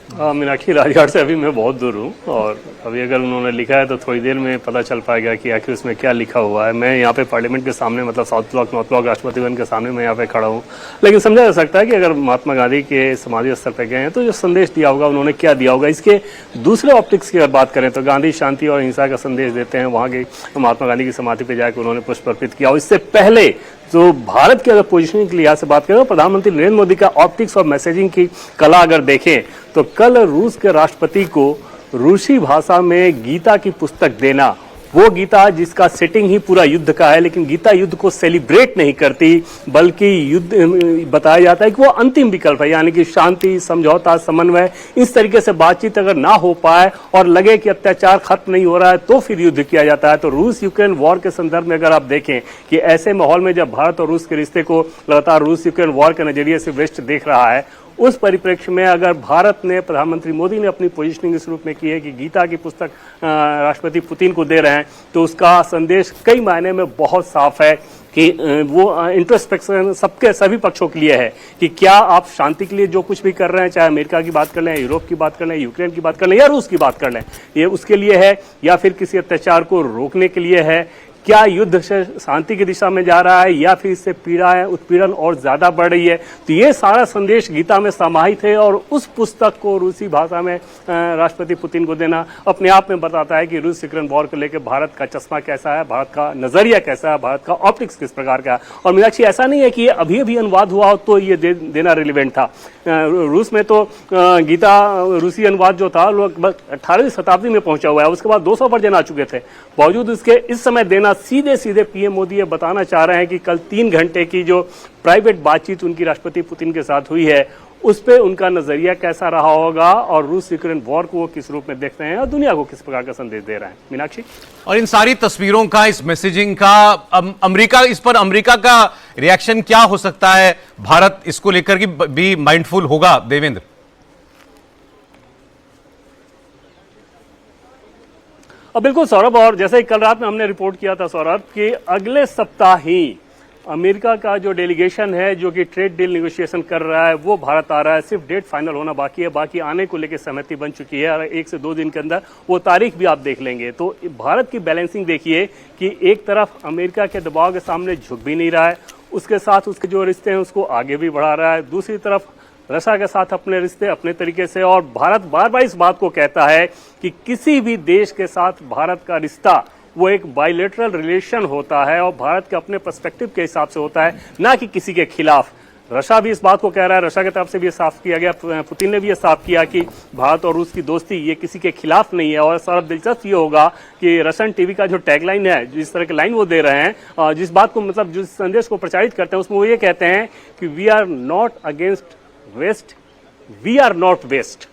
मीनाक्षी, राजघाट से अभी मैं बहुत दूर हूँ और अभी अगर उन्होंने लिखा है तो थोड़ी देर में पता चल पाएगा कि आखिर उसमें क्या लिखा हुआ है। मैं यहाँ पे पार्लियामेंट के सामने, मतलब south block, north block, Rashtrapati Bhavan के सामने मैं यहाँ पे खड़ा हूँ। लेकिन समझा जा सकता है कि अगर महात्मा गांधी के समाधि स्थल पर गए हैं तो जो संदेश दिया होगा, उन्होंने क्या दिया होगा। इसके दूसरे ऑप्टिक्स की अगर बात करें तो गांधी शांति और हिंसा का संदेश देते हैं। वहाँ के महात्मा गांधी की समाधि पर जाकर उन्होंने पुष्प अर्पित किया। और इससे पहले तो भारत के अगर पोजीशनिंग के लिहाज से बात करें तो प्रधानमंत्री नरेंद्र मोदी का ऑप्टिक्स और मैसेजिंग की कला अगर देखें तो कल रूस के राष्ट्रपति को रूसी भाषा में गीता की पुस्तक देना, वो गीता जिसका सेटिंग ही पूरा युद्ध का है, लेकिन गीता युद्ध को सेलिब्रेट नहीं करती बल्कि युद्ध बताया जाता है कि वो अंतिम विकल्प है, यानी कि शांति, समझौता, समन्वय, इस तरीके से बातचीत अगर ना हो पाए और लगे कि अत्याचार खत्म नहीं हो रहा है तो फिर युद्ध किया जाता है। तो रूस यूक्रेन वॉर के संदर्भ में अगर आप देखें कि ऐसे माहौल में जब भारत और रूस के रिश्ते को लगातार रूस यूक्रेन वॉर के नजरिए से वेस्ट देख रहा है, उस परिप्रेक्ष्य में अगर भारत ने, प्रधानमंत्री मोदी ने अपनी पोजीशनिंग इस रूप में की है कि गीता की पुस्तक राष्ट्रपति पुतिन को दे रहे हैं, तो उसका संदेश कई मायने में बहुत साफ है कि वो इंट्रोस्पेक्शन सबके, सभी पक्षों के लिए है कि क्या आप शांति के लिए जो कुछ भी कर रहे हैं, चाहे अमेरिका की बात कर लें, यूरोप की बात कर लें, यूक्रेन की बात कर लें या रूस की बात कर लें, ये उसके लिए है या फिर किसी अत्याचार को रोकने के लिए है। क्या युद्ध से शांति की दिशा में जा रहा है या फिर इससे पीड़ा, उत्पीड़न और ज्यादा बढ़ रही है। तो ये सारा संदेश गीता में समाहित है और उस पुस्तक को रूसी भाषा में राष्ट्रपति पुतिन को देना अपने आप में बताता है कि रूस यूक्रेन वॉर को लेकर भारत का चश्मा कैसा है, भारत का नजरिया कैसा है, भारत का ऑप्टिक्स किस प्रकार का है। और मीनाक्षी, ऐसा नहीं है कि ये अभी अभी अनुवाद हुआ हो तो ये देना रिलेवेंट था। रूस में तो गीता रूसी अनुवाद जो था लगभग 18वीं शताब्दी में पहुंचा हुआ है, उसके बाद 200 वर्जन आ चुके थे। बावजूद इसके इस समय देना, सीधे सीधे पीएम मोदी ये बताना चाह रहे हैं कि कल 3 घंटे की जो प्राइवेट बातचीत उनकी राष्ट्रपति पुतिन के साथ हुई है उस पे उनका नजरिया कैसा रहा होगा और रूस यूक्रेन वॉर को वो किस रूप में देख रहे हैं और दुनिया को किस प्रकार का संदेश दे रहे हैं। मीनाक्षी, और इन सारी तस्वीरों का, इस मैसेजिंग का अमेरिका का रिएक्शन क्या हो सकता है? भारत इसको लेकर के भी माइंडफुल होगा? देवेंद्र, और बिल्कुल सौरभ, और जैसे कल रात में हमने रिपोर्ट किया था सौरभ कि अगले सप्ताह ही अमेरिका का जो डेलीगेशन है जो कि ट्रेड डील नेगोशिएशन कर रहा है वो भारत आ रहा है। सिर्फ डेट फाइनल होना बाकी है, बाकी आने को लेकर सहमति बन चुकी है और 1 से 2 दिन के अंदर वो तारीख भी आप देख लेंगे। तो भारत की बैलेंसिंग देखिए कि एक तरफ अमेरिका के दबाव के सामने झुक भी नहीं रहा है, उसके साथ उसके जो रिश्ते हैं उसको आगे भी बढ़ा रहा है, दूसरी तरफ रशिया के साथ अपने रिश्ते अपने तरीके से। और भारत बार बार इस बात को कहता है कि किसी भी देश के साथ भारत का रिश्ता वो एक बायलैटरल रिलेशन होता है और भारत के अपने पर्सपेक्टिव के हिसाब से होता है, ना कि किसी के खिलाफ। रशिया भी इस बात को कह रहा है, रशिया की तरफ से भी ये साफ किया गया, पुतिन ने भी ये साफ किया कि भारत और रूस की दोस्ती ये किसी के खिलाफ नहीं है। और सारा दिलचस्प ये होगा कि रशियन टीवी का जो टैगलाइन है, जिस तरह की लाइन वो दे रहे हैं, जिस बात को, मतलब जिस संदेश को प्रचारित करते हैं उसमें वो ये कहते हैं कि we are not against West, we are not West.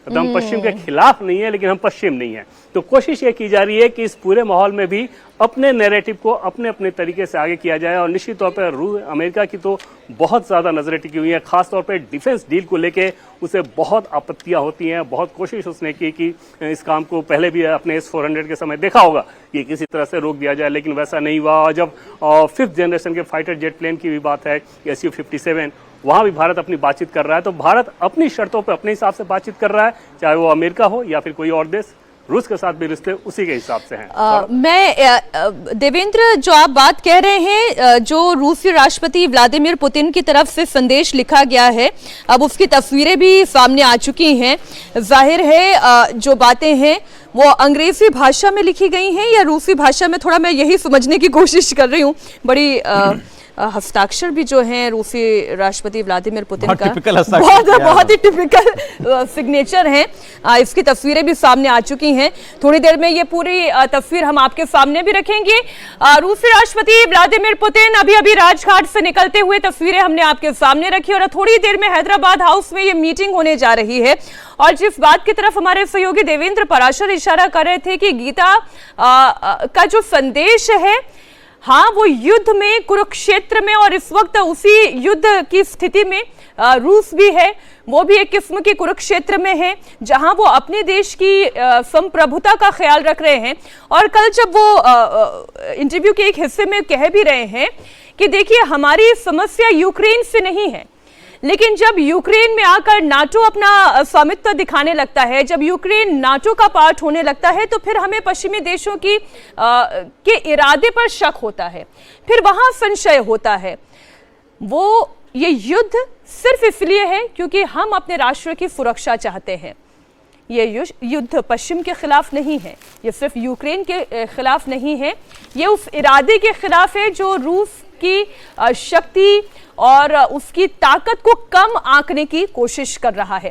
मतलब हम पश्चिम के खिलाफ नहीं है लेकिन हम पश्चिम नहीं है। तो कोशिश ये की जा रही है कि इस पूरे माहौल में भी अपने नैरेटिव को अपने अपने तरीके से आगे किया जाए। और निश्चित तौर पर अमेरिका की तो बहुत ज्यादा नजरें टिकी हुई हैं, खासतौर पर डिफेंस डील को लेके उसे बहुत आपत्तियां होती हैं। बहुत कोशिश उसने की कि इस काम को पहले भी अपने S-400 के समय देखा होगा कि किसी तरह से रोक दिया जाए, लेकिन वैसा नहीं हुआ। और जब 5th जनरेशन के फाइटर जेट प्लेन की भी बात है, Su-57, वहां भी भारत अपनी बातचीत कर रहा है। तो भारत अपनी शर्तों पर अपने हिसाब से बातचीत कर रहा है, चाहे वो अमेरिका हो या फिर कोई और देश। रूस के साथ भी रिश्ते उसी के हिसाब से हैं। देवेंद्र, जो आप बात कह रहे हैं, जो रूसी राष्ट्रपति व्लादिमीर पुतिन की तरफ से संदेश लिखा गया है, अब उसकी तस्वीरें भी सामने आ चुकी हैं। जाहिर है जो बातें हैं वो अंग्रेजी भाषा में लिखी गई हैं या रूसी भाषा में, थोड़ा मैं यही समझने की कोशिश कर रही हूँ। बड़ी हस्ताक्षर भी जो हैं रूसी राष्ट्रपति व्लादिमीर पुतिन का बहुत ही टिपिकल सिग्नेचर हैं। इसकी तस्वीरें भी सामने आ चुकी हैं। थोड़ी देर में ये पूरी तस्वीर हम आपके सामने भी रखेंगे। रूसी राष्ट्रपति व्लादिमीर पुतिन अभी अभी राजघाट से निकलते हुए तस्वीरें हमने आपके सामने रखी और थोड़ी देर में हैदराबाद हाउस में ये मीटिंग होने जा रही है। और जिस बात की तरफ हमारे सहयोगी देवेंद्र पराशर इशारा कर रहे थे कि गीता का जो संदेश है, हाँ, वो युद्ध में, कुरुक्षेत्र में, और इस वक्त उसी युद्ध की स्थिति में रूस भी है, वो भी एक किस्म के कुरुक्षेत्र में है जहां वो अपने देश की संप्रभुता का ख्याल रख रहे हैं। और कल जब वो इंटरव्यू के एक हिस्से में कह भी रहे हैं कि देखिए, हमारी समस्या यूक्रेन से नहीं है, लेकिन जब यूक्रेन में आकर नाटो अपना स्वामित्व दिखाने लगता है, जब यूक्रेन नाटो का पार्ट होने लगता है, तो फिर हमें पश्चिमी देशों के इरादे पर शक होता है, फिर वहां संशय होता है। ये युद्ध सिर्फ इसलिए है क्योंकि हम अपने राष्ट्र की सुरक्षा चाहते हैं। ये युद्ध पश्चिम के खिलाफ नहीं है, ये सिर्फ यूक्रेन के खिलाफ नहीं है, ये उस इरादे के खिलाफ है जो रूस की शक्ति और उसकी ताकत को कम आंकने की कोशिश कर रहा है।